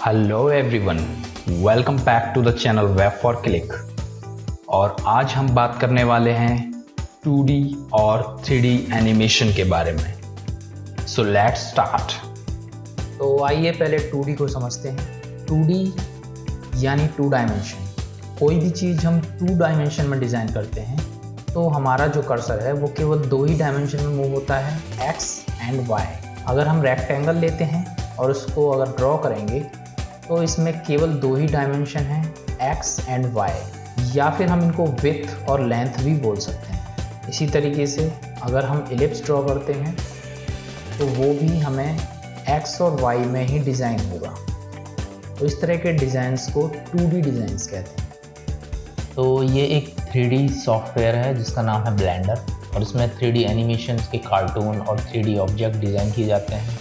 Hello everyone, welcome back to the channel web for click. और आज हम बात करने वाले हैं 2D और 3D एनिमेशन के बारे में। So let's start. तो आइए पहले 2D को समझते हैं। 2D यानी 2 डायमेंशन। कोई भी चीज़ हम 2 डायमेंशन में डिज़ाइन करते हैं तो हमारा जो कर्सर है वो केवल 2 ही डायमेंशन में मूव होता है, X एंड Y। अगर हम रेक्टेंगल लेते हैं और उसको अगर ड्रॉ करेंगे तो इसमें केवल 2 ही डायमेंशन हैं, X एंड Y, या फिर हम इनको विड्थ और लेंथ भी बोल सकते हैं। इसी तरीके से अगर हम एलिप्स ड्रॉ करते हैं तो वो भी हमें X और Y में ही डिज़ाइन होगा। तो इस तरह के डिज़ाइंस को 2D डिज़ाइंस कहते हैं। तो ये एक 3D सॉफ्टवेयर है जिसका नाम है ब्लेंडर, और इसमें 3D एनिमेशंस के कार्टून और 3D ऑब्जेक्ट डिज़ाइन किए जाते हैं।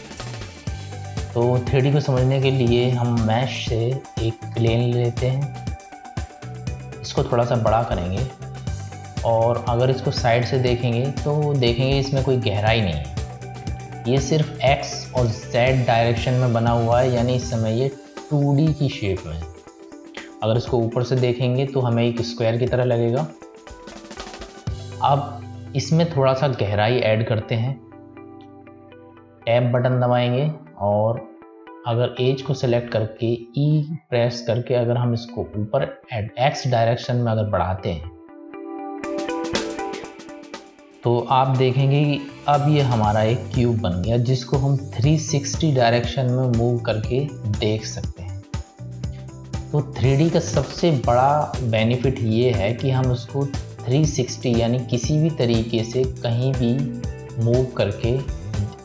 तो 3D को समझने के लिए हम मैश से एक प्लेन लेते हैं, इसको थोड़ा सा बड़ा करेंगे और अगर इसको साइड से देखेंगे तो देखेंगे इसमें कोई गहराई नहीं है। ये सिर्फ X और Z डायरेक्शन में बना हुआ है, यानी इस समय ये 2D की शेप में है। अगर इसको ऊपर से देखेंगे तो हमें एक स्क्वायर की तरह लगेगा। अब इसमें थोड़ा सा गहराई ऐड करते हैं। टैब बटन दबाएंगे और अगर एज को सेलेक्ट करके E प्रेस करके अगर हम इसको ऊपर X डायरेक्शन में अगर बढ़ाते हैं तो आप देखेंगे कि अब ये हमारा एक क्यूब बन गया, जिसको हम 360 डायरेक्शन में मूव करके देख सकते हैं। तो 3D का सबसे बड़ा बेनिफिट ये है कि हम उसको 360 यानी किसी भी तरीके से कहीं भी मूव करके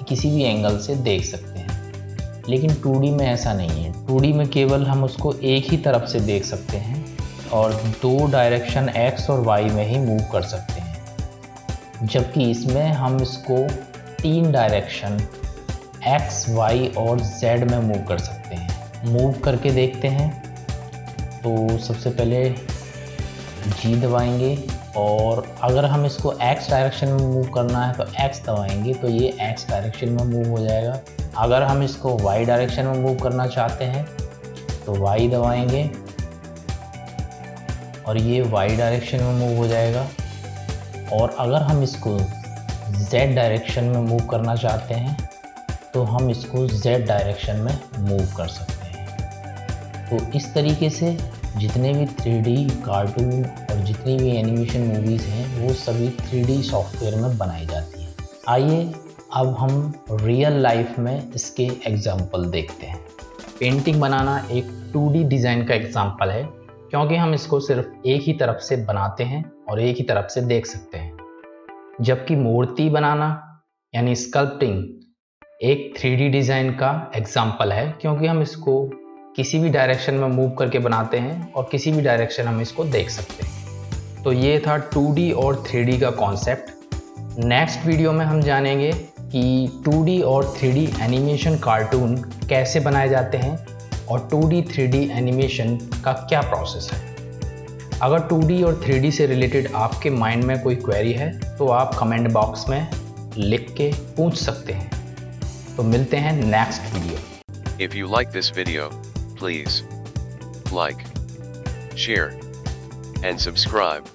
किसी भी एंगल से देख सकते हैं। लेकिन 2D में ऐसा नहीं है। 2D में केवल हम उसको एक ही तरफ से देख सकते हैं और 2 डायरेक्शन X और Y में ही मूव कर सकते हैं, जबकि इसमें हम इसको 3 डायरेक्शन X, Y और Z में मूव कर सकते हैं। मूव करके देखते हैं तो सबसे पहले G दबाएंगे और अगर हम इसको X डायरेक्शन में मूव करना है तो X दबाएंगे तो ये X डायरेक्शन में मूव हो जाएगा। अगर हम इसको Y डायरेक्शन में मूव करना चाहते हैं तो Y दबाएंगे और ये Y डायरेक्शन में मूव हो जाएगा। और अगर हम इसको Z डायरेक्शन में मूव करना चाहते हैं तो हम इसको Z डायरेक्शन में मूव कर सकते हैं। तो इस तरीके से जितने भी 3D कार्टून और जितनी भी एनिमेशन मूवीज़ हैं वो सभी 3D सॉफ्टवेयर में बनाई जाती हैं। आइए अब हम रियल लाइफ में इसके एग्जाम्पल देखते हैं। पेंटिंग बनाना एक 2D डिज़ाइन का एग्जाम्पल है, क्योंकि हम इसको सिर्फ एक ही तरफ से बनाते हैं और एक ही तरफ से देख सकते हैं। जबकि मूर्ति बनाना यानी स्कल्पटिंग एक 3D डिज़ाइन का एग्जाम्पल है, क्योंकि हम इसको किसी भी डायरेक्शन में मूव करके बनाते हैं और किसी भी डायरेक्शन हम इसको देख सकते हैं। तो ये था 2D और 3D का कॉन्सेप्ट। नेक्स्ट वीडियो में हम जानेंगे कि 2D और 3D एनिमेशन कार्टून कैसे बनाए जाते हैं और 2D 3D एनिमेशन का क्या प्रोसेस है। अगर 2D और 3D से रिलेटेड आपके माइंड में कोई क्वेरी है तो आप कमेंट बॉक्स में लिख के पूछ सकते हैं। तो मिलते हैं next video. If you like this video, please like, share, and subscribe.